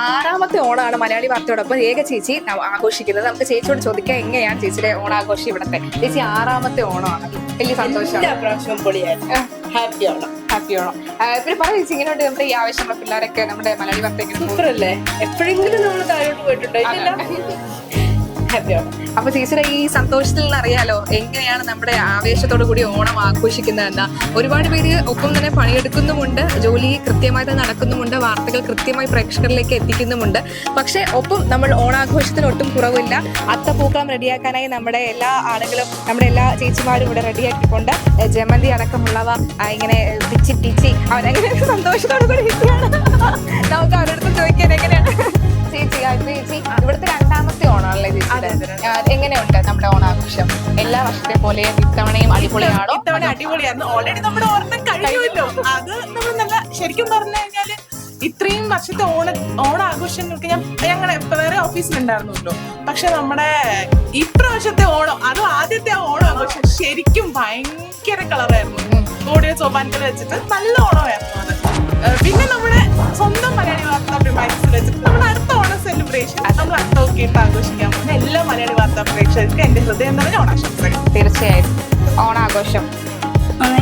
ആറാമത്തെ ഓണമാണ് മലയാളി വാർത്തയോടൊപ്പം രേഖ ചേച്ചി ആഘോഷിക്കുന്നത്. നമുക്ക് ചേച്ചിയോട് ചോദിക്കാം എങ്ങനെയാണ് ചേച്ചിയുടെ ഓണാഘോഷം ഇവിടത്തെ. ചേച്ചി ആറാമത്തെ ഓണമാണ്, വലിയ സന്തോഷമാണ്. ഹാപ്പി ഓണം. ഹാപ്പി ഓണം. പിന്നെ പറ ചേച്ചി, ഇങ്ങനെയുണ്ട് നമ്മുടെ ഈ ആവശ്യമുള്ള പിള്ളേരൊക്കെ നമ്മുടെ മലയാളി വാർത്ത സൂപ്പറല്ലേ? എപ്പോഴെങ്കിലും നമ്മൾ താഴോട്ട് പോയിട്ടുണ്ടോ? ഹാപ്പി ഓണം. അപ്പൊ ചേച്ചിയുടെ ഈ സന്തോഷത്തിൽ നിന്ന് അറിയാലോ എങ്ങനെയാണ് നമ്മുടെ ആവേശത്തോടു കൂടി ഓണം ആഘോഷിക്കുന്നതെന്ന. ഒരുപാട് പേര് ഒപ്പം തന്നെ പണിയെടുക്കുന്നുമുണ്ട്, ജോലി കൃത്യമായി തന്നെ നടക്കുന്നുമുണ്ട്, വാർത്തകൾ കൃത്യമായി പ്രേക്ഷകരിലേക്ക് എത്തിക്കുന്നുമുണ്ട്. പക്ഷെ ഒപ്പം നമ്മൾ ഓണാഘോഷത്തിന് ഒട്ടും കുറവില്ല. അത്തപ്പൂക്കളം റെഡിയാക്കാനായി നമ്മുടെ എല്ലാ ആളുകളും, നമ്മുടെ എല്ലാ ചേച്ചിമാരും ഇവിടെ റെഡിയാക്കിക്കൊണ്ട് ജമന്തി അടക്കമുള്ളവ ഇങ്ങനെ പിച്ചി അവരങ്ങനെ സന്തോഷത്തോടു കൂടി ഇരിക്കുകയാണ്. നമുക്ക് അവരുടെ ചോദിക്കാൻ എങ്ങനെയാണ് ചേച്ചി ഇവിടുത്തെ രണ്ടാമത്തെ ഓണമാണല്ലേ ചേച്ചിയുടെ? എങ്ങനെയുണ്ട് നമ്മുടെ ഓണാഘോഷം? എല്ലാ വർഷത്തെ പോലെ ഇത്തവണയും അടിപൊളിയാണോ? ഇത്തവണ അടിപൊളിയായിരുന്നു. ഓൾറെഡി നമ്മുടെ ഓണം കഴിഞ്ഞല്ലോ. അത് നമ്മൾ നല്ല ശരിക്കും പറഞ്ഞു കഴിഞ്ഞാല് ഇത്രയും വർഷത്തെ ഓണാഘോഷങ്ങൾക്ക് ഞങ്ങളെ വേറെ ഓഫീസിലുണ്ടായിരുന്നല്ലോ. പക്ഷെ നമ്മുടെ ഇപ്രാവശ്യത്തെ ഓണം, അതും ആദ്യത്തെ ഓണാഘോഷം ശരിക്കും ഭയങ്കര കളറായിരുന്നു. ഓഡിയോ സോപാനത്തിൽ വെച്ചിട്ട് നല്ല ഓണമായിരുന്നു അത്. പിന്നെ നമ്മുടെ സ്വന്തം മലയാളി വാർത്താ പ്രേക്ഷകർ വെച്ചിട്ട് നമ്മുടെ അടുത്ത ഓണം സെലിബ്രേഷൻ നമ്മൾ അടുത്തൊക്കെ ഇട്ട് ആഘോഷിക്കാൻ പോകുന്ന എല്ലാ മലയാളി വാർത്താ പ്രേക്ഷകർക്ക് എന്റെ ഹൃദയം നിറഞ്ഞ ഓണാശംസകൾ. തീർച്ചയായും ഓണാഘോഷം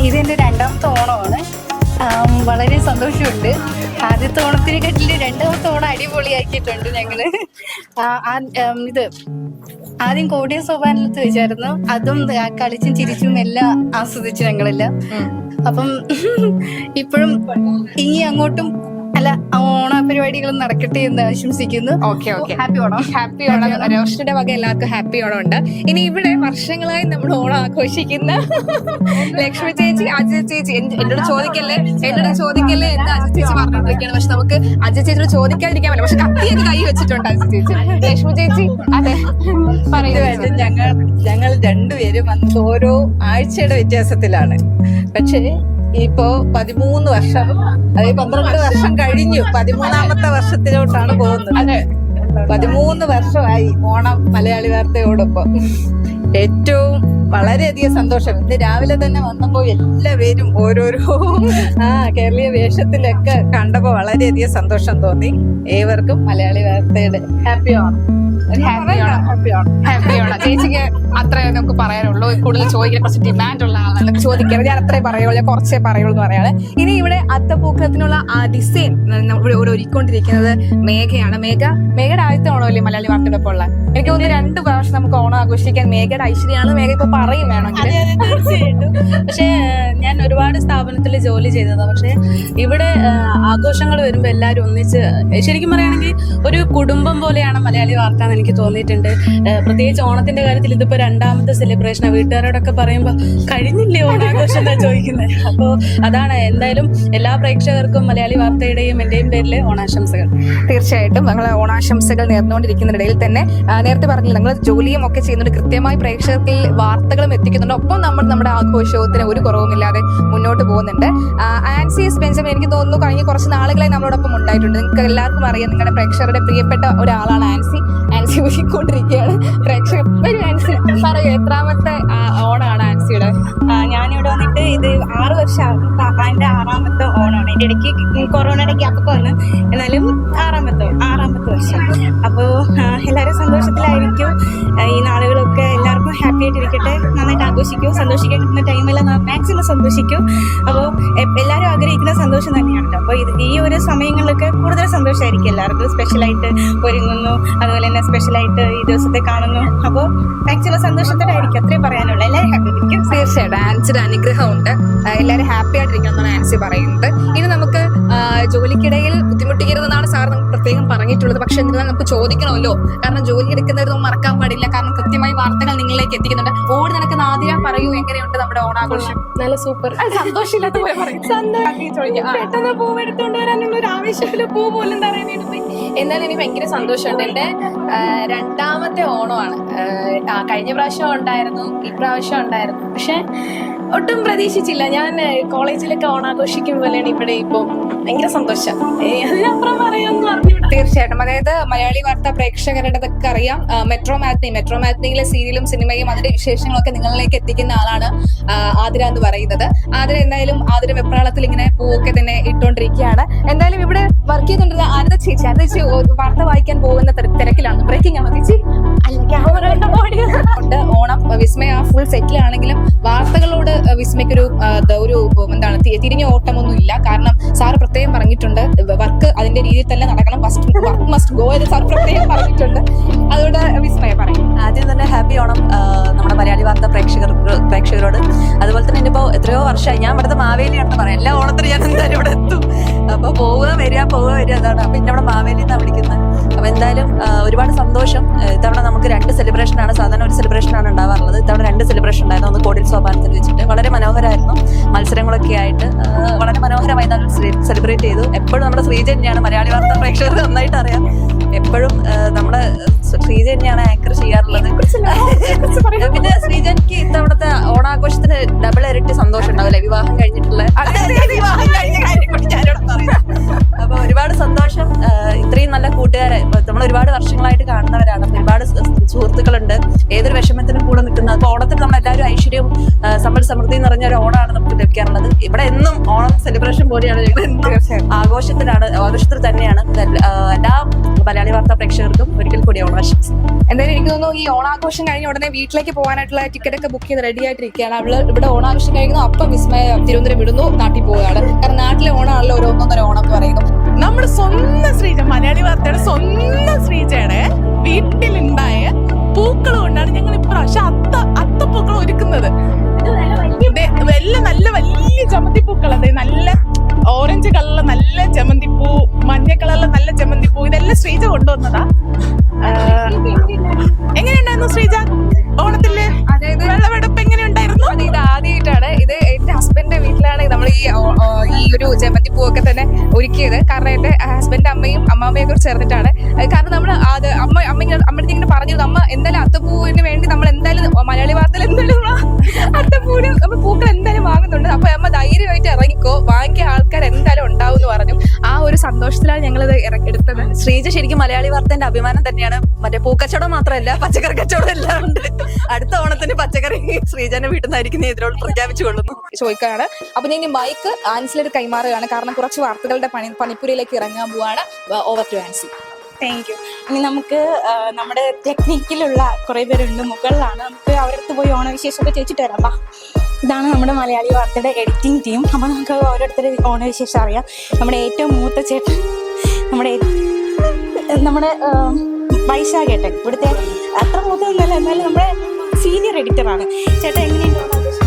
ഇതെന്റെ രണ്ടാമത്തെ ഓണമാണ്. വളരെ സന്തോഷമുണ്ട്. ആദ്യത്തെ ഓണത്തിനെ കണ്ടില് രണ്ടാമത്തെ ഓണം അടിപൊളിയാക്കിയിട്ടുണ്ട് ഞങ്ങള്. ഇത് ആദ്യം കോടിയ സോപാനത്ത് വെച്ചായിരുന്നു. അതും കളിച്ചും ചിരിച്ചും എല്ലാം ആസ്വദിച്ചു ഞങ്ങളെല്ലാം. അപ്പം ഇപ്പോഴും ഇനി അങ്ങോട്ടും അല്ല ഓണ പരിപാടികളും നടക്കട്ടെ എന്ന് ആശംസിക്കുന്നു. ഹാപ്പി ഓണം. ഹാപ്പി ഓണം. റോഷന്റെ വക എല്ലാവർക്കും ഹാപ്പി ഓണം ഉണ്ട്. ഇനി ഇവിടെ വർഷങ്ങളായി നമ്മൾ ഓണം ആഘോഷിക്കുന്ന ലക്ഷ്മി ചേച്ചി, അജയ് ചേച്ചി, എന്നോട് ചോദിക്കല്ലേ എന്ന് അജയ് ചേച്ചി പറഞ്ഞിരിക്കുകയാണ്. പക്ഷെ നമുക്ക് അജയ് ചേച്ചിയോട് ചോദിക്കാതിരിക്കാൻ പറ്റില്ല. പക്ഷെ കത്തിയൊക്കെ കൈ വെച്ചിട്ടുണ്ട് അജയ് ചേച്ചി. ലക്ഷ്മി ചേച്ചി അതെ പറയുന്നത് ഞങ്ങൾ രണ്ടുപേരും വന്നത് ഓരോ ആഴ്ചയുടെ വ്യത്യാസത്തിലാണ്. പക്ഷേ ഇപ്പോ 13 വർഷം, അതായത് 12 വർഷം കഴിഞ്ഞു, 13ാമത്തെ വർഷത്തിലോട്ടാണ് പോകുന്നത്. 13 വർഷമായി ഓണം മലയാളി വാർത്തയോടൊപ്പം. ഏറ്റവും വളരെയധികം സന്തോഷം. ഇന്ന് രാവിലെ തന്നെ വന്നപ്പോ എല്ലാവരും ഓരോരോ കേരളീയ വേഷത്തിലൊക്കെ കണ്ടപ്പോ വളരെയധികം സന്തോഷം തോന്നി. ഏവർക്കും മലയാളി വാർത്തയുടെ ഹാപ്പി ഓണം. ഹാപ്പി ഓണം. ചേച്ചിക്ക് അത്രേ നമുക്ക് പറയാനുള്ളൂ. കൂടുതൽ ചോദിക്കാൻ കുറച്ച് ഡിമാൻഡ് ഉള്ള ആളാണ്. ചോദിക്കാൻ ഞാൻ അത്രേ പറയുള്ളൂ, ഞാൻ കുറച്ചേ പറയുള്ളൂ എന്ന് പറയാണ്. ഇനി ഇവിടെ അത്തപ്പൂക്കളത്തിനുള്ള ആ ഡിസൈൻ ഇവിടെ ഒരുക്കൊണ്ടിരിക്കുന്നത് മേഘയാണ്. മേഘയുടെ ആദ്യത്തെ ഓണമല്ലേ മലയാളി വാർത്തയോടൊപ്പം ഉള്ള? എനിക്ക് തോന്നുന്നു 2 പ്രാവശ്യം നമുക്ക് ഓണം ആഘോഷിക്കാൻ മേഘയുടെ ഐശ്വര്യാണ്. മേഘ ഇപ്പൊ പറയും വേണമെങ്കിൽ. തീർച്ചയായിട്ടും. പക്ഷെ ഞാൻ ഒരുപാട് സ്ഥാപനത്തിൽ ജോലി ചെയ്തതാണ്. പക്ഷെ ഇവിടെ ആഘോഷങ്ങൾ വരുമ്പോ എല്ലാരും ഒന്നിച്ച്, ശരിക്കും പറയുകയാണെങ്കിൽ ഒരു കുടുംബം പോലെയാണ് മലയാളി വാർത്ത എന്ന് എനിക്ക് തോന്നിയിട്ടുണ്ട്. പ്രത്യേകിച്ച് ഓണത്തിന്റെ കാര്യത്തിൽ ഇതിപ്പോ രണ്ടാമത്തെ സെലിബ്രേഷനാണ്. വീട്ടുകാരോടൊക്കെ പറയുമ്പോൾ കഴിഞ്ഞില്ലേ ഓണാഘോഷം എന്നാ ചോദിക്കുന്നത്. അപ്പോൾ അതാണ്. എന്തായാലും എല്ലാ പ്രേക്ഷകർക്കും മലയാളി വാർത്തയുടെയും എന്റെയും പേരിൽ ഓണാശംസകൾ. തീർച്ചയായിട്ടും ഞങ്ങൾ ഓണാശംസകൾ നേർന്നുകൊണ്ടിരിക്കുന്നതിനിടയിൽ തന്നെ നേരത്തെ പറഞ്ഞില്ല, നിങ്ങൾ ജോലിയും ഒക്കെ ചെയ്യുന്നുണ്ട്, കൃത്യമായി പ്രേക്ഷകരിൽ വാർത്തകളും എത്തിക്കുന്നുണ്ട്. ഒപ്പം നമ്മൾ നമ്മുടെ ആഘോഷത്തിന് ഒരു കുറവുമില്ലാതെ മുന്നോട്ട് പോകുന്നുണ്ട്. ആൻസി എസ് ബെഞ്ചമിൻ, എനിക്ക് തോന്നുന്നു കഴിഞ്ഞ കുറച്ച് നാളുകളായി നമ്മളോടൊപ്പം ഉണ്ടായിട്ടുണ്ട്. നിങ്ങൾക്ക് എല്ലാവർക്കും അറിയാം, നിങ്ങളുടെ പ്രേക്ഷകരുടെ പ്രിയപ്പെട്ട ഒരാളാണ് ആൻസി. ആൻസി ഊഹിക്കൊണ്ടിരിക്കുകയാണ്. പ്രേക്ഷകർ ആൻസി പറയൂ, എത്രാമത്തെ ഓണാണ് ആൻസിയുടെ? ഞാനിവിടെ വന്നിട്ട് ഇത് 6 വർഷം എൻ്റെ 6ാമത്തെ ഓണമാണ്. എൻ്റെ ഇടയ്ക്ക് കൊറോണയുടെ ഗ്യാപ്പൊക്കെ വന്ന്, എന്നാലും 6ാമത്തെ വർഷം. അപ്പോൾ എല്ലാവരും സന്തോഷത്തിലായിരിക്കും. ഈ നാളുകളൊക്കെ എല്ലാവർക്കും ഹാപ്പി ആയിട്ടിരിക്കട്ടെ, നന്നായിട്ട് ആഘോഷിക്കും. സന്തോഷിക്കാൻ കിട്ടുന്ന ടൈമെല്ലാം മാക്സിമം സന്തോഷിക്കും. അപ്പോൾ എല്ലാവരും ആഗ്രഹിക്കുന്ന സന്തോഷം തന്നെയാണ്. അപ്പോൾ ഈ ഒരു സമയങ്ങളിലൊക്കെ കൂടുതൽ സന്തോഷമായിരിക്കും എല്ലാവർക്കും. സ്പെഷ്യലായിട്ട് ഒരുങ്ങുന്നു, അതുപോലെ തന്നെ സ്പെഷ്യലായിട്ട് ഈ ദിവസത്തെ കാണുന്നു. അപ്പോൾ മാക്സിമം സന്തോഷത്തോടായിരിക്കും. അത്രയും പറയാനുള്ളൂ. എല്ലാവരും ഹാപ്പി ആയിരിക്കും. തീർച്ചയായിട്ടും ആൻസിയുടെ അനുഗ്രഹമുണ്ട്. എല്ലാവരും ഹാപ്പി ആയിട്ടിരിക്കണം എന്നാണ് ആൻസി പറയുന്നത്. ഇനി നമുക്ക് ജോലിക്കിടയിൽ ബുദ്ധിമുട്ടിക്കരുതെന്നാണ് സാർ നമുക്ക് പ്രത്യേകം പറഞ്ഞിട്ടുള്ളത്. പക്ഷെ എന്നാൽ നമുക്ക് ചോദിക്കണമല്ലോ, കാരണം ജോലി എടുക്കുന്നവരൊന്നും മറക്കാൻ പാടില്ല. കാരണം കൃത്യമായി വാർത്തകൾ നിങ്ങളിലേക്ക് എത്തിക്കുന്നുണ്ട്. ഓടി നിനക്ക് നാദിര പറയൂ, എങ്ങനെയുണ്ട് നമ്മുടെ ഓണാഘോഷം? നല്ല സൂപ്പർ. സന്തോഷമില്ലാത്ത പോലെ പറയും. പെട്ടെന്ന് പൂവ് എടുത്തോണ്ട് വരാനുള്ള ഒരു ആവേശത്തില് പൂ പോലും തറയാനായിട്ട് പോയി. എന്നാലും എനിക്ക് ഭയങ്കര സന്തോഷമുണ്ട്. എൻ്റെ 2ാമത്തെ ഓണമാണ്. കഴിഞ്ഞ പ്രാവശ്യം ഉണ്ടായിരുന്നു, ഇപ്രാവശ്യം ഉണ്ടായിരുന്നു. പക്ഷെ ഒട്ടും പ്രതീക്ഷിച്ചില്ല. ഞാൻ കോളേജിലൊക്കെ ഓണാഘോഷിക്കും പോലെയാണ് ഇവിടെ. ഇപ്പം ഭയങ്കര സന്തോഷം. അതിനപ്പുറം പറയാമെന്ന് പറഞ്ഞിവിടെ. തീർച്ചയായിട്ടും. അതായത് മലയാളി വാർത്താ പ്രേക്ഷകരുടെതൊക്കെ അറിയാം, മെട്രോ മാറ്റ്നിയിലെ സീരിയലും സിനിമയും അതിന്റെ വിശേഷങ്ങളൊക്കെ നിങ്ങളിലേക്ക് എത്തിക്കുന്ന ആളാണ് ആതിര എന്ന് പറയുന്നത്. ആതിര എന്തായാലും ആതിര വെപ്രാളത്തിൽ ഇങ്ങനെ പൂവൊക്കെ തന്നെ ഇട്ടുകൊണ്ടിരിക്കുകയാണ്. എന്തായാലും ഇവിടെ വർക്ക് ചെയ്തുകൊണ്ടിരുന്ന ആനന്ദ ചേച്ചി വാർത്ത വായിക്കാൻ പോകുന്ന തിരക്കിലാണ്. ബ്രേക്കിംഗ് ആണോ ചേച്ചി? ഓണം വിസ്മയ ഫുൾ സെറ്റിലാണെങ്കിലും വാർത്തകളോട് വിസ്മയ്ക്കൊരു എന്താണ് തിരിഞ്ഞ ഓട്ടമൊന്നും ഇല്ല. കാരണം സാർ പ്രത്യേകം പറഞ്ഞിട്ടുണ്ട്, വർക്ക് അതിന്റെ രീതിയിൽ തന്നെ നടക്കണം, വർക്ക് മസ്റ്റ് ഗോ എന്ന് സാർ പ്രത്യേകം പറഞ്ഞിട്ടുണ്ട്. അതുകൊണ്ട് വിസ്മയ പറയും. ആദ്യം തന്നെ ഹാപ്പി ഓണം നമ്മുടെ മലയാളി വാർത്താ പ്രേക്ഷകരോട്. അതുപോലെ തന്നെ ഇനിയിപ്പോ എത്രയോ വർഷമായി ഞാൻ ഇവിടുത്തെ മാവേലിയാണെന്ന് പറയാം. എല്ലാ ഓണത്തിന് ഞാൻ എന്തായാലും ഇവിടെ എത്തും. അപ്പൊ പോവുക വരിക അതാണ്. അപ്പൊ ഇന്നവിടെ മാവേലി എന്നാണ് വിളിക്കുന്നത്. അപ്പൊ എന്തായാലും ഒരുപാട് സന്തോഷം. ഇത്തവണ നമുക്ക് 2 സെലിബ്രേഷനാണ്. സാധാരണ ഒരു സെലിബ്രേഷനാണ് ഉണ്ടാവാറുള്ളത്. ഇത്തവണ 2 സെലിബ്രേഷൻ ഉണ്ടായിരുന്നു. ഒന്ന് കോടിൽ സോപാനത്തിൽ വെച്ചിട്ട് വളരെ മനോഹരമായിരുന്നു. മത്സരങ്ങളൊക്കെ ആയിട്ട് വളരെ മനോഹരമായി സെലിബ്രേറ്റ് ചെയ്തു. എപ്പോഴും നമ്മുടെ ശ്രീജ തന്നെയാണ് മലയാളി വാർത്താ പ്രേക്ഷകർ നന്നായിട്ട് അറിയാം. എപ്പോഴും നമ്മുടെ ശ്രീജ തന്നെയാണ് ആങ്കർ ചെയ്യാറുള്ളത്. പിന്നെ ശ്രീജയ്ക്ക് ഇത്തവണത്തെ ഓണാഘോഷത്തിന് ഡബിൾ ഇരട്ടി സന്തോഷം ഉണ്ടാവില്ലേ, വിവാഹം കഴിഞ്ഞിട്ടുള്ള അപ്പൊ ഒരുപാട് സന്തോഷം. ഇത്രയും നല്ല കൂട്ടുകാരെ നമ്മൾ ഒരുപാട് വർഷങ്ങളായിട്ട് കാണുന്നവരാണ്. ഒരുപാട് സുഹൃത്തുക്കളുണ്ട്. ഏതൊരു വിഷമത്തിനും കൂടെ നിൽക്കുന്ന. അപ്പൊ ഓണത്തിന് നമ്മൾ എല്ലാവരും ഐശ്വര്യവും സമ്പൽ സമൃദ്ധി നിറഞ്ഞ ഒരു ഓണമാണ് നമുക്ക് ലഭിക്കാറുള്ളത്. ഇവിടെ എന്നും ഓണം സെലിബ്രേഷൻ പോലെയാണ്. ആഘോഷത്തിൽ തന്നെയാണ്. എല്ലാ മലയാളി വാർത്താ പ്രേക്ഷകർക്കും ഒരിക്കൽ കൂടി ഓണാശംസ. എന്തായാലും എനിക്ക് തോന്നുന്നു ഈ ഓണാഘോഷം കഴിഞ്ഞ ഉടനെ വീട്ടിലേക്ക് പോകാനായിട്ടുള്ള ടിക്കറ്റ് ഒക്കെ ബുക്ക് ചെയ്ത് റെഡി ആയിട്ടിരിക്കുകയാണ്. ഇവിടെ ഓണാഘോഷം കഴിക്കുന്നു, അപ്പം വിസ്മയ തിരുവനന്തപുരം വിടുന്നു, നാട്ടിൽ പോവുകയാണ്. കാരണം നാട്ടിലെ ഓണമാണല്ലോ ഒരു 1.5 ഓണം എന്ന് പറയുന്നു. നമ്മുടെ സ്വന്തം ശ്രീജ, മലയാളി വാർത്തയുടെ സ്വന്തം ശ്രീജയുടെ വീട്ടിലുണ്ടായ പൂക്കൾ കൊണ്ടാണ് ഞങ്ങൾ ഇപ്രാവശ്യം അത്തപ്പൂക്കൾ ഒരുക്കുന്നത്. നല്ല വലിയ ജമന്തിപ്പൂക്കൾ, അതായത് നല്ല ഓറഞ്ച് കളറിലെ നല്ല ജമന്തിപ്പൂ, മഞ്ഞ കളറിലെ നല്ല ജമന്തിപ്പൂ, ഇതെല്ലാം ശ്രീജ കൊണ്ടുവന്നതാ. എങ്ങനെയുണ്ടായിരുന്നു ശ്രീജ ഓണത്തില്? അതായത് വെള്ളമെടുപ്പ് എങ്ങനെയുണ്ടായിരുന്നു? ഇത് ആദ്യമായിട്ടാണ്. ഇത് എന്റെ ഹസ്ബൻഡിന്റെ വീട്ടിലാണ് നമ്മൾ ഈ ഒരു ജമന്തി പൂവൊക്കെ തന്നെ ഒരുക്കിയത്. കാരണം എന്റെ ഹസ്ബൻഡ് അമ്മയും അമ്മാമ്മയും കൂടെ ചേർന്നിട്ടാണ്. കാരണം നമ്മൾ അമ്മയുടെ ഇങ്ങനെ പറഞ്ഞത്, അമ്മ എന്തായാലും അത്തപ്പൂവിന് വേണ്ടി നമ്മൾ എന്തായാലും മലയാളി വാർത്തയിൽ എന്തായാലും അത്തപ്പൂവിന് നമ്മൾ പൂക്കൾ എന്തായാലും വാങ്ങുന്നുണ്ട്. അപ്പൊ അമ്മ ധൈര്യമായിട്ട് ഇറങ്ങിക്കോ, വാങ്ങിയ ആൾക്കാർ എന്തായാലും ഉണ്ടാവും എന്ന് പറഞ്ഞു. ആ ഒരു സന്തോഷത്തിലാണ് ഞങ്ങളിത് എടുത്തത്. ശ്രീജ ശരിക്കും മലയാളി വാർത്തേന്റെ അഭിമാനം തന്നെയാണ്. മറ്റേ പൂക്കച്ചവടം മാത്രമല്ല, പച്ചക്കറി കച്ചവടം എല്ലാം ഉണ്ട്. അടുത്ത ഓണത്തിന് പച്ചക്കറി ശ്രീജന്റെ വീട്ടിൽ നിന്നായിരിക്കും ഇതിനോട് പ്രഖ്യാപിച്ചു കൊള്ളുന്നു. ചോദിക്കുകയാണ്. അപ്പൊ ഞാൻ മൈക്ക് ആൻസിലേക്ക് കൈമാറുകയാണ്. കാരണം കുറച്ച് വാർത്തകളുടെ പണിപ്പുരയിലേക്ക് ഇറങ്ങാൻ പോവാണ്. Over to Ancy. Thank you. ഇനി നമുക്ക് നമ്മുടെ ടെക്നിക്കിലുള്ള കുറേ പേരുണ്ട്, മുകളിലാണ്. നമുക്ക് അവരടുത്ത് പോയി ഓണവിശേഷമൊക്കെ ചോദിച്ചിട്ട് വരാം. ഇതാണ് നമ്മുടെ മലയാളി വാർത്തയുടെ എഡിറ്റിംഗ് ടീം. അപ്പോൾ നമുക്ക് ഓരോരുത്തരുടെ ഓണവിശേഷം അറിയാം. നമ്മുടെ ഏറ്റവും മൂത്ത ചേട്ടൻ നമ്മുടെ വൈശാഖേട്ടൻ, ഇവിടുത്തെ അത്ര മൂത്തമൊന്നുമല്ല, എന്നാലും നമ്മുടെ സീനിയർ എഡിറ്ററാണ്. ചേട്ടൻ എങ്ങനെയുണ്ട് ഓണാഘോഷം?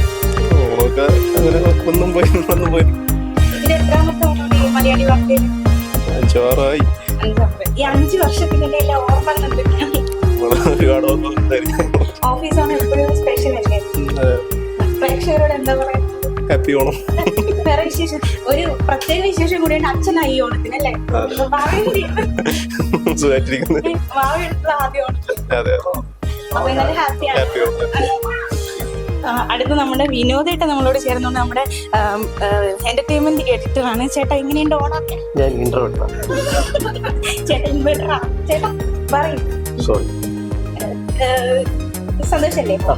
ഇത് എത്രാമത്തെ ഓണമാണ് മലയാളി വാർത്തയിൽ? 5 ഈ 5 വർഷത്തിന്റെ എല്ലാ ഓർമ്മകൾ എന്തൊക്കെയാണ്? ഒരുപാട് ഓർമ്മ. ഓഫീസാണ് എപ്പോഴും സ്പെഷ്യൽ അല്ലേ? പ്രേക്ഷകരോട് എന്താ പറയാ? ഹാപ്പി ഓണം. വേറെ വിശേഷം, ഒരു പ്രത്യേക വിശേഷം കൂടിയാണ് അച്ഛനായി ഓണത്തിന് അല്ലേ? സുഖമായിട്ടിരിക്കുന്നത്. വാവെടുത്തത് ആദ്യ ഓണത്തിന്. അതെ, അപ്പൊ എന്നാലും ഹാപ്പിയാണ്. ഹാപ്പി ഓണം. അടുത്ത് നമ്മുടെ വിനോദേട്ട നമ്മളോട് ചേർന്നുകൊണ്ട് നമ്മുടെ എന്റർടൈൻമെന്റ് എഡിറ്ററാണ്. ചേട്ടാ എങ്ങനെയുണ്ട് ഓണമൊക്കെ? ഞാൻ ഇൻട്രോവേർട്ടാ. ചേട്ടാ ഇൻവേർട്ടറാ. ചേട്ടാ പറയും. സോറി. സന്തോഷല്ലേ? ചേട്ടാ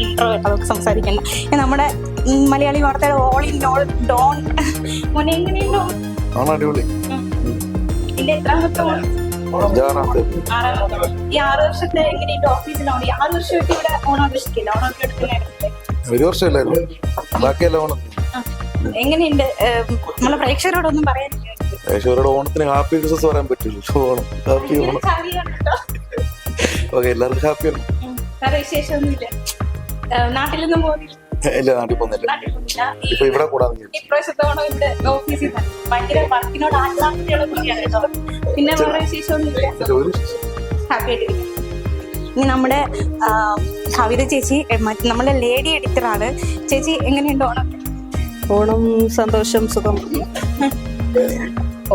ഇൻട്രോവേർട്ടാ, നമുക്ക് സംസാരിക്കണ്ട. നമ്മുടെ മലയാളി വാർത്തയുടെ ഓൾ ഇൻ ഓൾ ഡോൺ മോനെ എങ്ങനെയുണ്ടോ? അടിപൊളി. ഇതിന്റെ എത്രാമത്തെ ഓണം? 6ാമത്തെ. ഈ 6 വർഷത്തെ എങ്ങനെയുണ്ട് ഓഫീസിലാണ്? 6 വർഷമായിട്ട് ഇവിടെ ഓണം ആഘോഷിക്കില്ല, ഓണമൊക്കെ എടുക്കുന്നതായിട്ട്. ഒരു വർഷമല്ലായിരുന്നു, ബാക്കിയല്ല ഓണം. എങ്ങനെയുണ്ട്? നമ്മളെ പ്രേക്ഷകരോടൊന്നും പറയാനില്ല. പ്രേക്ഷകരോട് ഓണത്തിന് ഹാപ്പി ക്രിസ്മസ് പറയാൻ പറ്റില്ല. ഓണം ഹാപ്പി ഓണം. ഓക്കെ, എല്ലാവർക്കും ഹാപ്പിയാണ്. വേറെ വിശേഷമൊന്നുമില്ല. നാട്ടിലൊന്നും പോകുന്നില്ല? ഇല്ല, നാട്ടിൽ പോകുന്നില്ല. ഇപ്പൊ ഇവിടെ കൂടാന്ന്. ഇപ്രാവശ്യത്തെ ഓണം ഇവിടെ ഓഫീസിൽ ഭയങ്കര വർക്കിനോട് ആത്മാർത്ഥതയുള്ള കുട്ടിയാണ് കേട്ടോ. പിന്നെ വേറെ വിശേഷമൊന്നുമില്ല, ഹാപ്പി ആയിട്ടിരിക്കും. ഇനി നമ്മുടെ കവിത ചേച്ചി, നമ്മുടെ ലേഡി എഡിറ്ററാണ്. ചേച്ചി എങ്ങനെയുണ്ട് ഓണം? ഓണം സന്തോഷം, സുഖം.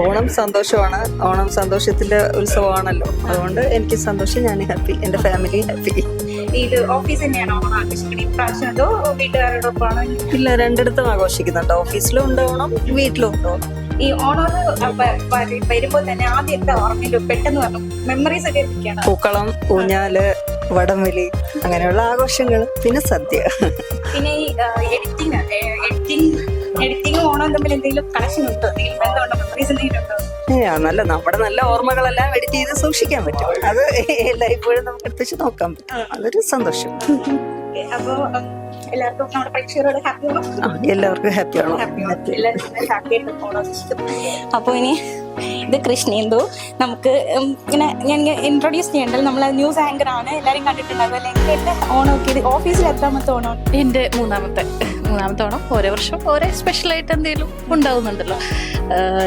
ഓണം സന്തോഷമാണ്. ഓണം സന്തോഷത്തിന്റെ ഉത്സവമാണല്ലോ. അതുകൊണ്ട് എനിക്ക് സന്തോഷം, ഞാൻ ഹാപ്പി, എന്റെ ഫാമിലി ഹാപ്പി. ഇത് ഓഫീസ് തന്നെയാണോ ഓണം ആഘോഷിക്കുന്നത് ഇപ്രാവശ്യം, അതോ വീട്ടുകാരോടൊപ്പമാണോ? ഇല്ല, രണ്ടിടത്തും ആഘോഷിക്കുന്നുണ്ട്. ഓഫീസിലും ഉണ്ട് ഓണം, വീട്ടിലും ഉണ്ട് ഓണം. ഈ ഓണം വരുമ്പോൾ തന്നെ ആദ്യം എന്താ ഓർമ്മയിലും പെട്ടെന്ന് പറഞ്ഞു മെമ്മറീസ് ഒക്കെ എന്തൊക്കെയാണ്? പൂക്കളം, ഊഞ്ഞാല്, വടംവലി, അങ്ങനെയുള്ള ആഘോഷങ്ങൾ, പിന്നെ സദ്യ. പിന്നെ ഈ എഡിറ്റിംഗ് ഓണം തമ്മിൽ എന്തെങ്കിലും കണക്ഷൻ ഉണ്ടോ? എന്തെങ്കിലും ബന്ധമുണ്ടോ? മെമ്മറീസ് എന്തെങ്കിലും ഉണ്ടോ? നല്ല നമ്മുടെ നല്ല ഓർമ്മകളെല്ലാം എഡിറ്റ് ചെയ്ത് സൂക്ഷിക്കാൻ പറ്റും. അത് എല്ലായ്പ്പോഴും നമുക്ക് എടുത്തിച്ച് നോക്കാൻ പറ്റും. അതൊരു സന്തോഷം. അപ്പോ എല്ലാവർക്കും നമ്മുടെ പ്രേക്ഷകരോട് ഹാപ്പി ഓണം. എല്ലാവർക്കും ഹാപ്പിയാണോ? അപ്പോൾ ഇനി ഇത് കൃഷ്ണേന്ദു. നമുക്ക് ഇങ്ങനെ ഞാൻ ഇൻട്രൊഡ്യൂസ് ചെയ്യണ്ടല്ലോ, നമ്മളെ ന്യൂസ് ആങ്കർ ആണ്, എല്ലാവരും കണ്ടിട്ടുണ്ടാകും അല്ലെ? എന്റെ ഓണമൊക്കെ ഇത് ഓഫീസിൽ എത്രാമത്തെ ഓണം? എൻ്റെ മൂന്നാമത്തെ ഓണം. ഓരോ വർഷം ഓരോ സ്പെഷ്യലായിട്ട് എന്തെങ്കിലും ഉണ്ടാവുന്നുണ്ടല്ലോ.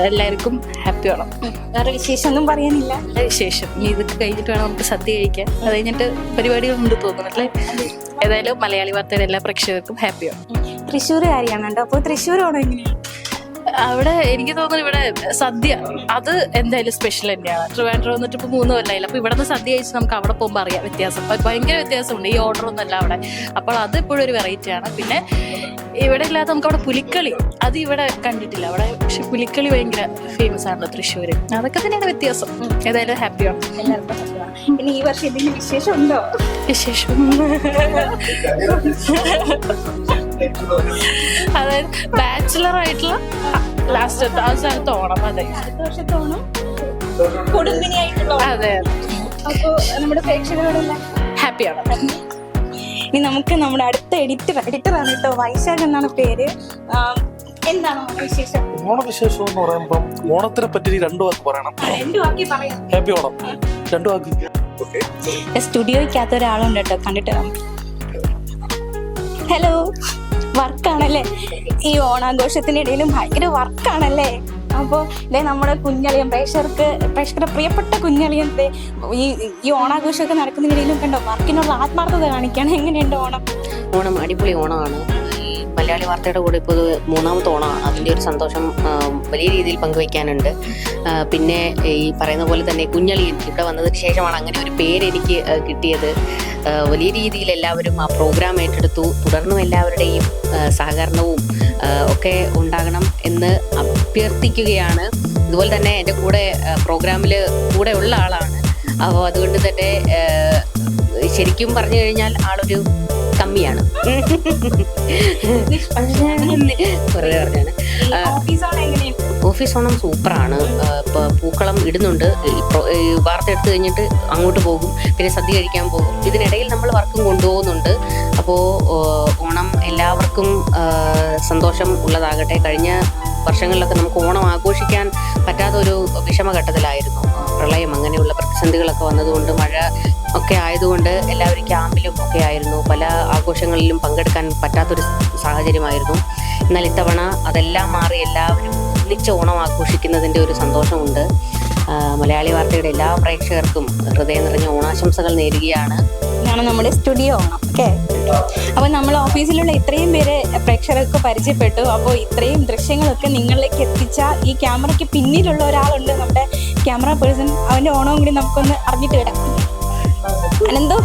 എല്ലാവർക്കും ഹാപ്പി ഓണം. വേറെ വിശേഷം ഒന്നും പറയാനില്ല. വിശേഷം ഇനി ഇതൊക്കെ കഴിഞ്ഞിട്ട് വേണം നമുക്ക് സദ്യ കഴിക്കാൻ. അത് കഴിഞ്ഞിട്ട് പരിപാടികളുണ്ട് തോന്നുന്നല്ലേ. ഏതായാലും മലയാളി വാർത്തയുടെ എല്ലാ പ്രേക്ഷകർക്കും ഹാപ്പി ഓണം. തൃശ്ശൂരുകാരിയാണ് കേട്ടോ. അപ്പോൾ തൃശ്ശൂർ ഓണം എങ്ങനെയാണ്? അവിടെ എനിക്ക് തോന്നുന്നു ഇവിടെ സദ്യ അത് എന്തായാലും സ്പെഷ്യൽ തന്നെയാണ്. ട്രിവാൻഡ്രം വന്നിട്ട് ഇപ്പോൾ 3 കൊല്ലമായില്ല. അപ്പോൾ ഇവിടെ നിന്ന് സദ്യ കഴിച്ച് നമുക്ക് അവിടെ പോകുമ്പോൾ അറിയാം വ്യത്യാസം. ഭയങ്കര വ്യത്യാസമുണ്ട്. ഈ ഓർഡർ ഒന്നല്ല അവിടെ. അപ്പോൾ അത് എപ്പോഴും ഒരു വെറൈറ്റിയാണ്. പിന്നെ ഇവിടെ ഇല്ലാത്ത നമുക്ക് അവിടെ പുലിക്കളി, അത് ഇവിടെ കണ്ടിട്ടില്ല അവിടെ. പക്ഷെ പുലിക്കളി ഭയങ്കര ഫേമസ് ആണല്ലോ തൃശ്ശൂര്. അതൊക്കെ തന്നെയാണ് വ്യത്യാസം. ഏതായാലും ഹാപ്പിയാണ്. പിന്നെ ഈ വർഷം എന്തെങ്കിലും വിശേഷം ഉണ്ടോ? വിശേഷം അതായത് ബാച്ചിലർ ആയിട്ടുള്ള ലാസ്റ്റ് ഓണം. അതെ, അടുത്ത വർഷത്തെ ഓണം കുടുംബിനിയായിട്ടുള്ള. അതെ. അപ്പോൾ നമ്മുടെ പ്രേക്ഷകരോടെല്ലാം ഹാപ്പിയാണ്. ഇനി നമുക്ക് നമ്മുടെ അടുത്ത എഡിറ്ററാണ് കേട്ടോ, വൈശാഖ് എന്നാണ് പേര്. എന്താണ് വിശേഷം? ഓണവിശേഷം എന്ന് പറയുമ്പം ഓണത്തിനെ പറ്റി 2 വാക്ക് പറയണം. 2 വാക്കി പറയാം. ഹാപ്പി ഓണം 2 വാക്ക്. സ്റ്റുഡിയോയ്ക്കകത്ത് ഒരാളുണ്ട് കേട്ടോ, കണ്ടിട്ട്. ഹലോ, വർക്കാണല്ലേ? ഈ ഓണാഘോഷത്തിനിടയിലും ഭയങ്കര വർക്കാണല്ലേ? അപ്പോൾ ഇതേ നമ്മുടെ കുഞ്ഞളിയൻ, പ്രേക്ഷകരുടെ പ്രിയപ്പെട്ട കുഞ്ഞളിയൻ ഈ ഓണാഘോഷമൊക്കെ നടക്കുന്നതിനിടയിലും കണ്ടോ വർക്കിനുള്ള ആത്മാർത്ഥത കാണിക്കുകയാണ്. എങ്ങനെയുണ്ട് ഓണം? ഓണം അടിപൊളി ഓണമാണ്. മലയാളി വാർത്തയുടെ കൂടെ ഇപ്പോൾ 3ാമത്തെ ഓണമാണ്. അതിൻ്റെ ഒരു സന്തോഷം വലിയ രീതിയിൽ പങ്കുവയ്ക്കാനുണ്ട്. പിന്നെ ഈ പറയുന്ന പോലെ തന്നെ കുഞ്ഞളിയൻ ഇവിടെ വന്നതിന് ശേഷമാണ് അങ്ങനെ ഒരു പേര് എനിക്ക് കിട്ടിയത്. വലിയ രീതിയിൽ എല്ലാവരും ആ പ്രോഗ്രാം ഏറ്റെടുത്തു. തുടർന്നും എല്ലാവരുടെയും സഹകരണവും ഒക്കെ ഉണ്ടാകണം എന്ന് അഭ്യർത്ഥിക്കുകയാണ്. അതുപോലെ തന്നെ എൻ്റെ കൂടെ പ്രോഗ്രാമിൽ കൂടെ ഉള്ള ആളാണ്. അപ്പോൾ അതുകൊണ്ട് തന്നെ ശരിക്കും പറഞ്ഞു കഴിഞ്ഞാൽ ആളൊരു കമ്മിയാണ്. ഓഫീസ് ഓണം സൂപ്പറാണ്. ഇപ്പോൾ പൂക്കളം ഇടുന്നുണ്ട്. വാർത്ത എടുത്തു കഴിഞ്ഞിട്ട് അങ്ങോട്ട് പോകും, പിന്നെ സദ്യ കഴിക്കാൻ പോകും. ഇതിനിടയിൽ നമ്മൾ വർക്കും കൊണ്ടുപോകുന്നുണ്ട്. അപ്പോൾ ഓണം എല്ലാവർക്കും സന്തോഷം ഉള്ളതാകട്ടെ. കഴിഞ്ഞ വർഷങ്ങളിലൊക്കെ നമുക്ക് ഓണം ആഘോഷിക്കാൻ പറ്റാത്തൊരു വിഷമഘട്ടത്തിലായിരുന്നു. പ്രളയം അങ്ങനെയുള്ള പ്രതിസന്ധികളൊക്കെ വന്നതുകൊണ്ട്, മഴ ഒക്കെ ആയതുകൊണ്ട് എല്ലാവരും ക്യാമ്പിലും ഒക്കെ ആയിരുന്നു. പല ആഘോഷങ്ങളിലും പങ്കെടുക്കാൻ പറ്റാത്തൊരു സാഹചര്യമായിരുന്നു. എന്നാൽ ഇത്തവണ അതെല്ലാം മാറി എല്ലാവരും ഒന്നിച്ച് ഓണം ആഘോഷിക്കുന്നതിൻ്റെ ഒരു സന്തോഷമുണ്ട്. മലയാളി വാർത്തയുടെ എല്ലാ പ്രേക്ഷകർക്കും ഹൃദയം നിറഞ്ഞ ഓണാശംസകൾ നേരുകയാണ്. ഇതാണ് നമ്മുടെ സ്റ്റുഡിയോ ഓണം. ഓക്കെ, അപ്പോൾ നമ്മൾ ഓഫീസിലുള്ള ഇത്രയും പേര് പ്രേക്ഷകർക്ക് പരിചയപ്പെട്ടു. അപ്പോൾ ഇത്രയും ദൃശ്യങ്ങളൊക്കെ നിങ്ങളിലേക്ക് എത്തിച്ച ഈ ക്യാമറയ്ക്ക് പിന്നിലുള്ള ഒരാളുണ്ട്, നമ്മുടെ ക്യാമറ പേഴ്സൺ. അവൻ്റെ ഓണവും കൂടി നമുക്കൊന്ന് അറിഞ്ഞിട്ട് വിടാം. അനന്തോ,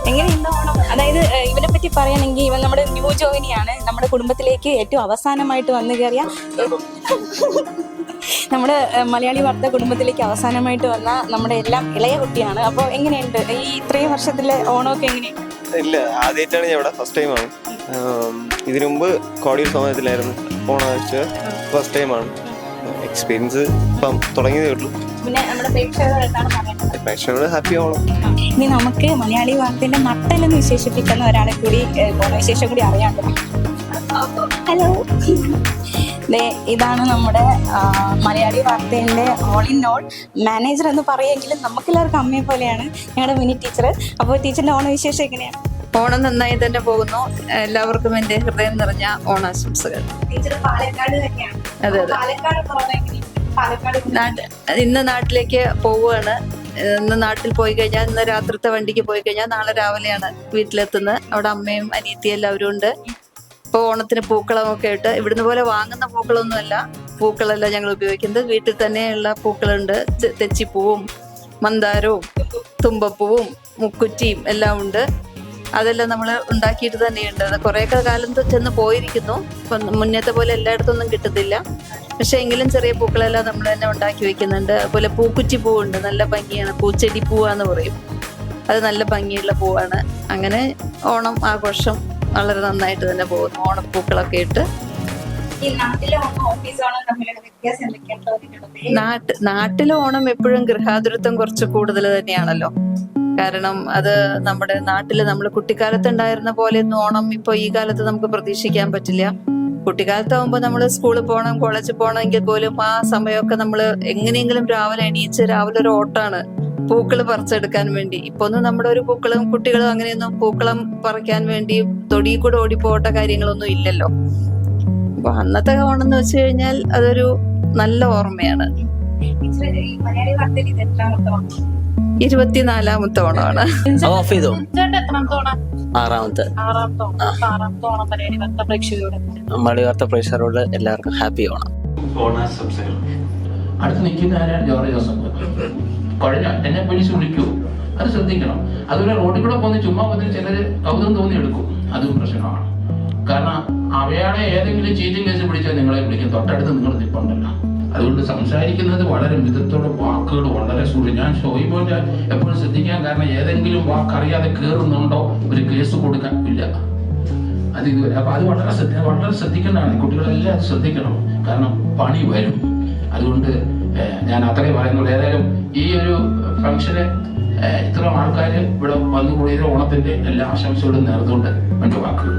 എങ്ങനെയുണ്ട് ഓണം? അതായത് ഇവനെ പറ്റി പറയുകയാണെങ്കിൽ ഇവൻ നമ്മുടെ ന്യൂ ജോയിനിയാണ്. നമ്മുടെ കുടുംബത്തിലേക്ക് ഏറ്റവും അവസാനമായിട്ട് വന്നു കയറിയ നമ്മുടെ മലയാളി വാർത്ത കുടുംബത്തിലേക്ക് അവസാനമായിട്ട് വന്ന നമ്മുടെ എല്ലാം ഇളയ കുട്ടിയാണ്. അപ്പോൾ എങ്ങനെയുണ്ട് ഈ ഇത്രയും വർഷത്തിലെ ഓണമൊക്കെ എങ്ങനെയുണ്ട്? ഇല്ല, ആദ്യമായിട്ടാണ് ഞാൻ ഇവിടെ, ഫസ്റ്റ് ടൈമാണ്. ഇതിനു മുമ്പ് കോടിയൂർ സമയത്തിലായിരുന്നു ഓണാഴ്ച, ഫസ്റ്റ് ടൈമാണ്. എക്സ്പീരിയൻസ് ഇപ്പം തുടങ്ങിയതേ ഉള്ളൂ. പിന്നെ നമ്മുടെ പ്രേക്ഷകരോട് ഹാപ്പി ഓണം. ഇനി നമുക്ക് മലയാളി വാർത്തയുടെ നട്ടലെന്ന് വിശേഷിപ്പിക്കുന്ന ഒരാളെ കൂടി വിശേഷം കൂടി അറിയാണ്ട്. ഹലോ, ഇതാണ് നമ്മുടെ മലയാളി വാർത്തേൻ്റെ ഓൾ ഇൻ ഓൾ മാനേജർ എന്ന് പറയുമെങ്കിലും നമുക്കെല്ലാവർക്കും അമ്മയെ പോലെയാണ് ഞങ്ങളുടെ മിനി ടീച്ചർ. അപ്പോൾ ടീച്ചറിൻ്റെ ഓണവിശേഷം എങ്ങനെയാണ്? ഓണം നന്നായി തന്നെ പോകുന്നു. എല്ലാവർക്കും എൻ്റെ ഹൃദയം നിറഞ്ഞ ഓണാശംസകൾ. ടീച്ചർ പാലക്കാട് തന്നെയാണ്. അതെ അതെ. ഇന്ന് നാട്ടിലേക്ക് പോവുകയാണ്. ഇന്ന് നാട്ടിൽ പോയി കഴിഞ്ഞാൽ, ഇന്ന് രാത്രിത്തെ വണ്ടിക്ക് പോയി കഴിഞ്ഞാൽ നാളെ രാവിലെയാണ് വീട്ടിലെത്തുന്നത്. അവിടെ അമ്മയും അനിയത്തിയും എല്ലാവരും ഉണ്ട്. ഇപ്പോൾ ഓണത്തിന് പൂക്കളമൊക്കെ ഇട്ട്, ഇവിടുന്ന് പോലെ വാങ്ങുന്ന പൂക്കളൊന്നുമല്ല, പൂക്കളല്ല ഞങ്ങൾ ഉപയോഗിക്കുന്നത്. വീട്ടിൽ തന്നെയുള്ള പൂക്കളുണ്ട്. തെച്ചിപ്പൂവും മന്ദാരവും തുമ്പപ്പൂവും മുക്കുറ്റിയും എല്ലാം ഉണ്ട്. അതെല്ലാം നമ്മൾ ഉണ്ടാക്കിയിട്ട് തന്നെയുണ്ട്. അത് കുറേയൊക്കെ കാലം ചെന്ന് പോയിരിക്കുന്നു. ഇപ്പം മുന്നത്തെ പോലെ എല്ലായിടത്തൊന്നും കിട്ടത്തില്ല. പക്ഷെ എങ്കിലും ചെറിയ പൂക്കളെല്ലാം നമ്മൾ തന്നെ ഉണ്ടാക്കി വെക്കുന്നുണ്ട്. അതുപോലെ പൂക്കുറ്റി പൂവുണ്ട്, നല്ല ഭംഗിയാണ്. പൂച്ചെടി പൂവാന്ന് പറയും. അത് നല്ല ഭംഗിയുള്ള പൂവാണ്. അങ്ങനെ ഓണം ആഘോഷം വളരെ നന്നായിട്ട് തന്നെ പോകുന്നു. ഓണപ്പൂക്കളൊക്കെ ഇട്ട് നാട്ടിലെ ഓണം എപ്പോഴും ഗൃഹാതുരത്വം കുറച്ച് കൂടുതൽ തന്നെയാണല്ലോ. കാരണം അത് നമ്മുടെ നാട്ടില് നമ്മൾ കുട്ടിക്കാലത്ത് ഉണ്ടായിരുന്ന പോലെയൊന്നും ഓണം ഇപ്പൊ ഈ കാലത്ത് നമുക്ക് പ്രതീക്ഷിക്കാൻ പറ്റില്ല. കുട്ടിക്കാലത്താവുമ്പോൾ നമ്മൾ സ്കൂളിൽ പോകണം, കോളേജിൽ പോകണമെങ്കിൽ പോലും ആ സമയമൊക്കെ നമ്മൾ എങ്ങനെയെങ്കിലും രാവിലെ എണീച്ച് രാവിലെ ഒരു ഓട്ടാണ് പൂക്കള് പറിച്ചെടുക്കാൻ വേണ്ടി. ഇപ്പൊ ഒന്നും നമ്മുടെ ഒരു പൂക്കളും കുട്ടികളും അങ്ങനെയൊന്നും പൂക്കളം പറിക്കാൻ വേണ്ടി തൊടിയിൽ കൂടെ ഓടിപ്പോട്ട കാര്യങ്ങളൊന്നും ഇല്ലല്ലോ. അപ്പൊ അന്നത്തെ ഓണം എന്ന് വെച്ച് കഴിഞ്ഞാൽ അതൊരു നല്ല ഓർമ്മയാണ്. 24ാമത്തെ ഓണമാണ്. മലയാളി വാർത്ത പ്രേക്ഷകരോട് എല്ലാവർക്കും ഹാപ്പി ഓണം. ഓണാശംസകൾ. അടുത്ത് നിൽക്കുന്ന ആരാണ്? George Joseph. കഴിഞ്ഞ എന്നെ പോലീസ് വിളിക്കൂ, അത് ശ്രദ്ധിക്കണം. അതുപോലെ റോഡിൽ കൂടെ പോകുന്ന ചുമ്മാ വന്നിട്ട് ചിലര് കൗതുകം തോന്നി എടുക്കും, അതും പ്രശ്നമാണ്. കാരണം അവയാളെ ഏതെങ്കിലും ചീറ്റിംഗ് കേസ് പിടിച്ചാൽ നിങ്ങളെ വിളിക്കും, തൊട്ടടുത്ത് നിങ്ങൾ നിൽപ്പുണ്ടല്ലോ. അതുകൊണ്ട് സംസാരിക്കുന്നത് വളരെ മിതത്തോടെ, വാക്കുകൾ വളരെ സൂക്ഷിച്ച്. ഞാൻ ഷോയിബോന്റെ എപ്പോഴും ശ്രദ്ധിക്കാൻ കാരണം ഏതെങ്കിലും വാക്കറിയാതെ കയറുന്നുണ്ടോ ഒരു കേസ് കൊടുക്കാൻ ഇല്ല. അത് ഇതുവരെ അപ്പൊ അത് വളരെ ശ്രദ്ധിക്കേണ്ടതാണ്. കുട്ടികളെല്ലാം അത് ശ്രദ്ധിക്കണം, കാരണം പണി വരും. അതുകൊണ്ട് ഞാൻ അത്രയും പറയുന്നുള്ളൂ. ഏതായാലും ഈ ഒരു ഫംഗ്ഷന് ഇത്ര ആൾക്കാർ ഇവിടെ വന്നുകൂടിയത് ഓണത്തിന്റെ എല്ലാ ആശംസകളും നേർന്നുകൊണ്ട് എന്റെ വാക്കുകൾ.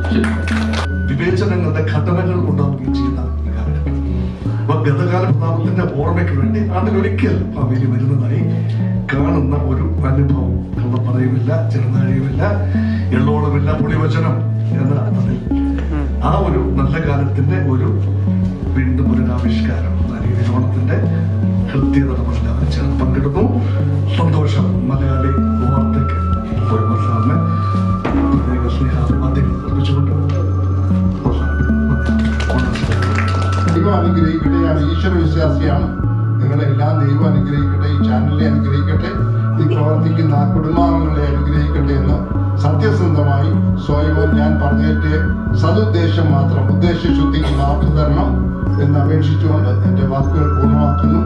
വിവേചനങ്ങളുടെ ഘടനകൾ ഉണ്ടാവുകയും ചെയ്യുന്ന കാലഘട്ടം. അപ്പൊ ഗതകാല പ്രതാപത്തിന്റെ ഓർമ്മയ്ക്ക് വേണ്ടി ആണ്ടിലൊരിക്കൽ ഭാവിയിൽ വരുന്നതായി കാണുന്ന ഒരു അനുഭവം. കള്ളപ്പറയുമില്ല, ചെറുനാഴിയുമില്ല, എള്ളോളമില്ല, പുളിവചനം എന്ന അർത്ഥത്തിൽ ആ ഒരു നല്ല കാലത്തിന്റെ ഒരു വീണ്ടും പുനരാവിഷ്കാരം എന്ന രീതിയിൽ ഓണത്തിന്റെ കൃത്യത നമ്മളെല്ലാവരും ചേർന്ന് പങ്കെടുക്കുന്നു. സന്തോഷം. മലയാളി വാർത്തയ്ക്ക് സാറിന് പ്രത്യേക സ്നേഹാദ്യം അർപ്പിച്ചുകൊണ്ട് ദൈവം അനുഗ്രഹിക്കട്ടെ. ഞാൻ ഈശ്വര വിശ്വാസിയാണ്. നിങ്ങളെല്ലാം ദൈവം അനുഗ്രഹിക്കട്ടെ, ഈ ചാനലിനെ അനുഗ്രഹിക്കട്ടെ, ഈ പ്രവർത്തിക്കുന്ന ആ കുടുംബാംഗങ്ങളെ അനുഗ്രഹിക്കട്ടെ എന്ന് സത്യസന്ധമായി സ്വയം ഞാൻ പറഞ്ഞേറ്റ് സതുദ്ദേശം മാത്രം, ഉദ്ദേശശുദ്ധിക്ക് മാപ്പ് തരണം എന്ന് അപേക്ഷിച്ചുകൊണ്ട് എൻ്റെ വാക്കുകൾ പൂർണ്ണമാക്കുന്നു.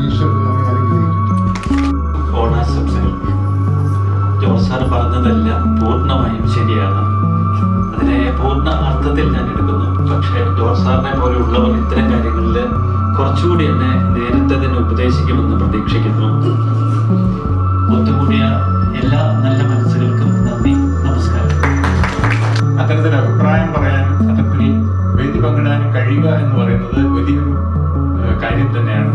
ഈശ്വരൻ നമ്മെ അനുഗ്രഹിക്കട്ടെ. ഓണാശംസകൾ. ജോർജ് സാർ പറഞ്ഞതെല്ലാം പൂർണ്ണമായും ശരിയാണ്. അതിനെ പൂർണ്ണ അർത്ഥത്തിൽ ഞാൻ എടുക്കുന്നു. പക്ഷേ ജോർജ് സാറിനെ പോലെയുള്ളവർ ഇത്തരം കാര്യങ്ങളിൽ കുറച്ചുകൂടി എന്നെ നേരത്തെ തന്നെ ഉപദേശിക്കുമെന്ന് പ്രതീക്ഷിക്കുന്നു. ഒത്തുകൂടിയ എല്ലാ നല്ല മനസ്സുകൾക്കും നന്ദി, നമസ്കാരം. അത്തരത്തിൽ അഭിപ്രായം പറയാനും അത്തരത്തിൽ വേദി പങ്കിടാനും കഴിയുക എന്ന് പറയുന്നത് വലിയൊരു കാര്യം തന്നെയാണ്.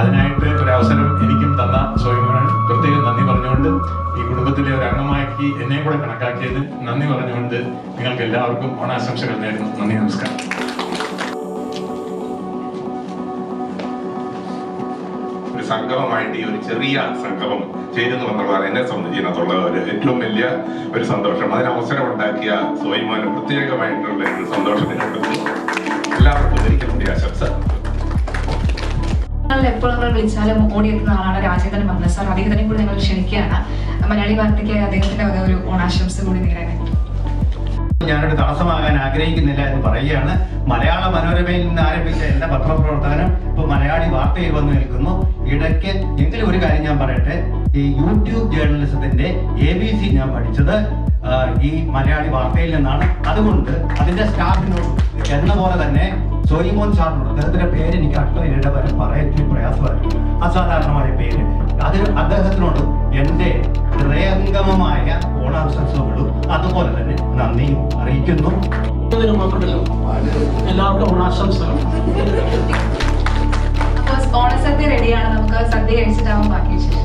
അതിനായിട്ട് ഒരവസരം എനിക്കും തന്ന സ്വയംഭരണ പ്രത്യേകം നന്ദി പറഞ്ഞുകൊണ്ട്, ഈ കുടുംബത്തിലെ ഒരു അംഗമാക്കി എന്നെ കൂടെ കണക്കാക്കിയതിന് നന്ദി പറഞ്ഞുകൊണ്ട് നിങ്ങൾക്ക് എല്ലാവർക്കും ഓണാശംസകൾ നേരുന്നു. നന്ദി, നമസ്കാരം. ഒരു സംഗമമായിട്ട് ഈ ഒരു ചെറിയ സംഗമം ചേരുന്നു എന്നുള്ളതാണ് എന്നെ സംബന്ധിച്ചിടത്തുള്ള ഒരു ഏറ്റവും വലിയ ഒരു സന്തോഷം. അതിന് അവസരം ഉണ്ടാക്കിയ സോയിമോന് പ്രത്യേകമായിട്ടുള്ള ഒരു സന്തോഷം രേഖപ്പെടുത്തി എല്ലാവർക്കും ഒരിക്കൽ കൂടി ആശംസ. എപ്പോൾ നമ്മൾ വിളിച്ചാലും ഓടിയെത്തുന്ന ആളാണ് രാജേന്ദ്രൻ മന്ദ സാർ. അദ്ദേഹത്തിനെ കൂടി ഞങ്ങൾ ക്ഷണിക്കുകയാണ്. മലയാളി വാർത്തയ്ക്ക് അദ്ദേഹത്തിന്റെ ഒരു ഓണാശംസ കൂടി നേരാണ്. ഞാനൊരു തടസ്സമാകാൻ ആഗ്രഹിക്കുന്നില്ല എന്ന് പറയുകയാണ്. മലയാള മനോരമയിൽ നിന്ന് ആരംഭിച്ച എന്റെ പത്രപ്രവർത്തനം ഇപ്പൊ മലയാളി വാർത്തയിൽ വന്നു നിൽക്കുന്നു. ഇടയ്ക്ക് എങ്കിലും ഒരു കാര്യം ഞാൻ പറയട്ടെ, ഈ യൂട്യൂബ് ജേർണലിസത്തിന്റെ ABC ഞാൻ പഠിച്ചത് ഈ മലയാളി വാർത്തയിൽ നിന്നാണ്. അതുകൊണ്ട് അതിന്റെ സ്റ്റാഫിനോട് എന്ന പോലെ തന്നെ സോയിമോൻ സാറിനോട്, അദ്ദേഹത്തിന്റെ പേര് എനിക്ക് അടുത്ത വരെ പറയാൻ പ്രയാസമായിരുന്നു, അസാധാരണമായ പേര്, അത് അദ്ദേഹത്തിനോട് എന്റെ ഹൃദയംഗമമായ ഓണാശംസകളും അതുപോലെ തന്നെ നന്ദിയും അറിയിക്കുന്നു. എല്ലാവർക്കും ഓണാശംസകൾ. ഓണസദ്യ റെഡിയാണ്, നമുക്ക് സദ്യ കഴിച്ചിട്ടാവും ബാക്കി വിശേഷം.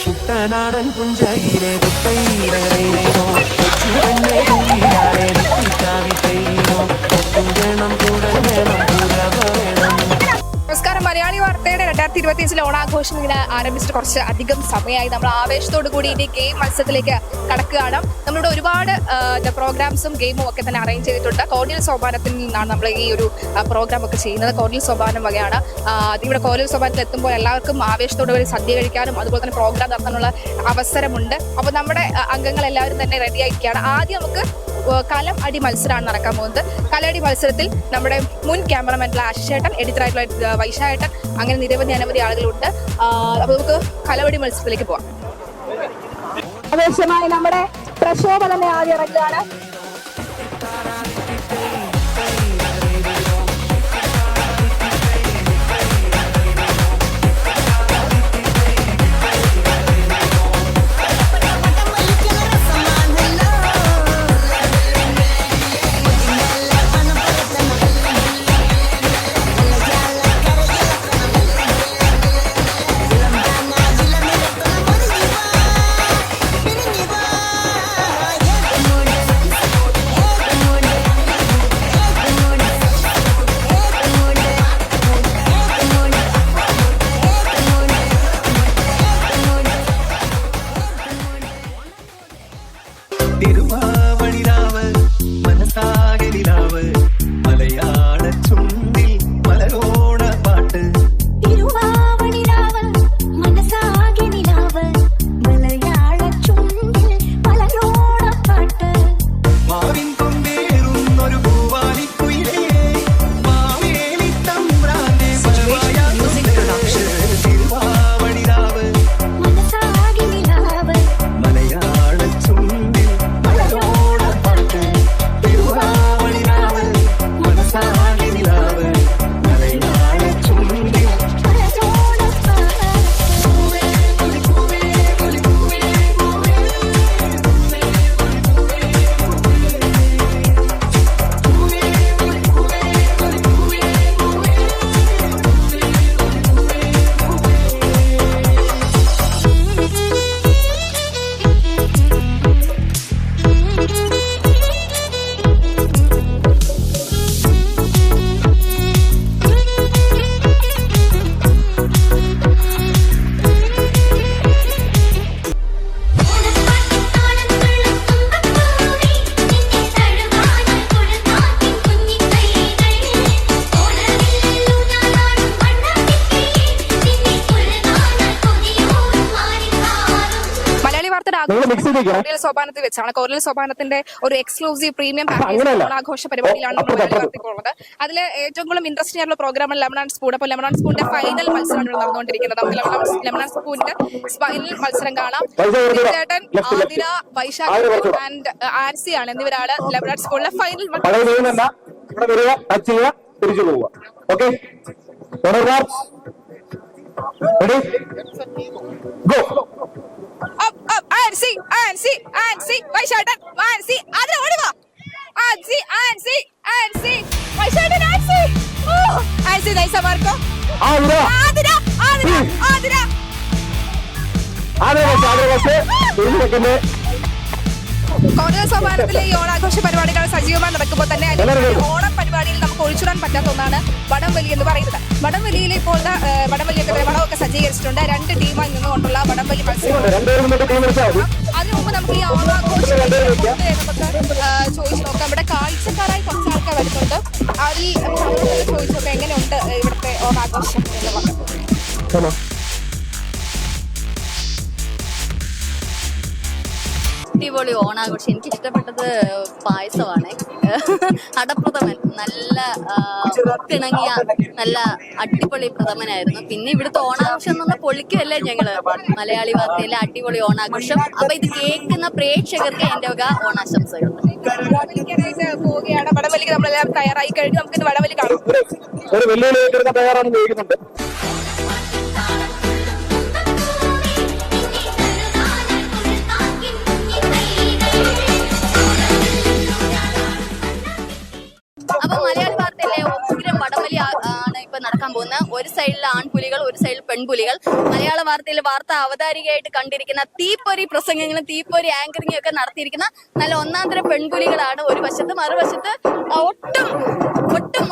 കുട്ടനാടൻ പുഞ്ചയിലെ നമസ്കാരം. മലയാളി വാർത്തയുടെ 2025 ഓണാഘോഷം ഇങ്ങനെ ആരംഭിച്ചിട്ട് കുറച്ച് അധികം സമയമായി. നമ്മൾ ആവേശത്തോടു കൂടി ഇനി ഗെയിം മത്സരത്തിലേക്ക് കടക്കുകയാണ്. നമ്മളിവിടെ ഒരുപാട് പ്രോഗ്രാംസും ഗെയിമും ഒക്കെ തന്നെ അറേഞ്ച് ചെയ്തിട്ടുണ്ട്. കോർഡിയൽ സോപാനത്തിൽ നിന്നാണ് നമ്മൾ ഈ ഒരു പ്രോഗ്രാം ഒക്കെ ചെയ്യുന്നത്. കോർഡിയൽ സോപാനം വകയാണ്. ഇവിടെ കോർഡിയൽ സോപാനത്തിൽ എത്തുമ്പോൾ എല്ലാവർക്കും ആവേശത്തോടു കൂടി സദ്യ കഴിക്കാനും അതുപോലെ തന്നെ പ്രോഗ്രാം നടത്താനുള്ള അവസരമുണ്ട്. അപ്പോൾ നമ്മുടെ അംഗങ്ങൾ എല്ലാവരും തന്നെ റെഡി ആയിരിക്കുകയാണ്. ആദ്യം നമുക്ക് കലം അടി മത്സരമാണ് നടക്കാൻ പോകുന്നത്. കലയടി മത്സരത്തിൽ നമ്മുടെ മുൻ ക്യാമറമാൻ ആശിഷേട്ടൻ, എഡിറ്ററായിട്ടുള്ള വൈശായേട്ടൻ, അങ്ങനെ അനവധി ആളുകളുണ്ട്. അപ്പോൾ നമുക്ക് കലവടി മത്സരത്തിലേക്ക് പോവാം. ആവേശമായി നമ്മുടെ പ്രക്ഷോഭ തന്നെ ആദ്യം ഇറങ്ങുകയാണ്. More കോറിയൽ സോപാനത്തിൽ വെച്ചാണ്. കോറിയൽ സോപാനത്തിന്റെ ഒരു എക്സ്ക്ലൂസീവ് പ്രീമിയം പാക്കേജ് ഓണാഘോഷ പരിപാടിയിലാണ് നമ്മൾ മലയാളി വാർത്തയ്ക്കുള്ളത്. അതിൽ ഏറ്റവും കൂടുതൽ ഇൻട്രസ്റ്റിംഗ് ആയിട്ടുള്ള പ്രോഗ്രാമാണ് ലെമൺ ആൻഡ് സ്പൂൺ. അപ്പോൾ ലെമൺ ആൻഡ് സ്പൂണിന്റെ ഫൈനൽ മത്സരമാണ് ഇവിടെ നടന്നുകൊണ്ടിരിക്കുന്നത്. നമുക്ക് ലെമൺ ആൻഡ് സ്പൂണിന്റെ ഫൈനൽ മത്സരം കാണാം. ചേട്ടൻ, ആതിര, വൈശാഖ് ആൻഡ് ആൻസി ആണ് എന്നിവരാണ് ലെമൺ ആൻഡ് സ്പൂണിലെ ഫൈനൽ കോറിയൽ സോപാനത്തിലെ ഈ ഓണാഘോഷ പരിപാടികൾ സജീവമായി നടക്കുമ്പോൾ തന്നെ ഓണം പരിപാടിയിൽ നമുക്ക് ഒഴിച്ചുവിടാൻ പറ്റാത്ത ഒന്നാണ് വടംവലി എന്ന് പറയുന്നത്. വടംവലിയിൽ ഇപ്പോൾ വടമൊക്കെ സജ്ജീകരിച്ചിട്ടുണ്ട്. 2 ടീമായി നിന്നുകൊണ്ടുള്ള വടംവലി മത്സരം. അതിനു മുമ്പ് നമുക്ക് ഈ ഓണാഘോഷം നമുക്ക് ചോദിച്ചു നോക്കാം. ഇവിടെ കാഴ്ചക്കാരായി കുറച്ച് ആൾക്കാർ വരുന്നുണ്ട്. അതിൽ ചോദിച്ചു നോക്കാം എങ്ങനെയുണ്ട് ഇവിടുത്തെ ഓണാഘോഷം എന്നുള്ളത്. അടിപൊളി ഓണാഘോഷം. എനിക്ക് ഇഷ്ടപ്പെട്ടത് പായസമാണ്. അടപ്രഥമൻ നല്ല ഒത്തിണങ്ങിയ നല്ല അടിപൊളി പ്രഥമനായിരുന്നു. പിന്നെ ഇവിടുത്തെ ഓണാഘോഷം എന്ന് പറഞ്ഞാൽ പൊളിക്കുമല്ലേ ഞങ്ങള് മലയാളി വാർത്തയിലെ അടിപൊളി ഓണാഘോഷം. അപ്പൊ ഇത് കേൾക്കുന്ന പ്രേക്ഷകർക്ക് എന്റെ വക ഓണാശംസകൾ. പോവുകയാണ്. വടംവലിക്ക് നമ്മളെല്ലാം തയ്യാറായി കഴിഞ്ഞു. നമുക്ക് വടംവലി കാണാം. അപ്പൊ മലയാളി വാർത്തയിലെ ഉഗ്രം വടംവലി ആണ് ഇപ്പൊ നടക്കാൻ പോകുന്നത്. ഒരു സൈഡിൽ ആൺപുലികൾ, ഒരു സൈഡിൽ പെൺപുലികൾ. മലയാള വാർത്തയിൽ വാർത്ത അവതാരികയായിട്ട് കണ്ടിരിക്കുന്ന തീപ്പൊരി പ്രസംഗങ്ങളും തീപ്പൊരി ആങ്കറിങ്ങും ഒക്കെ നടത്തിയിരിക്കുന്ന നല്ല ഒന്നാന്തരം പെൺപുലികളാണ് ഒരു വശത്ത്. മറുവശത്ത് ഒട്ടും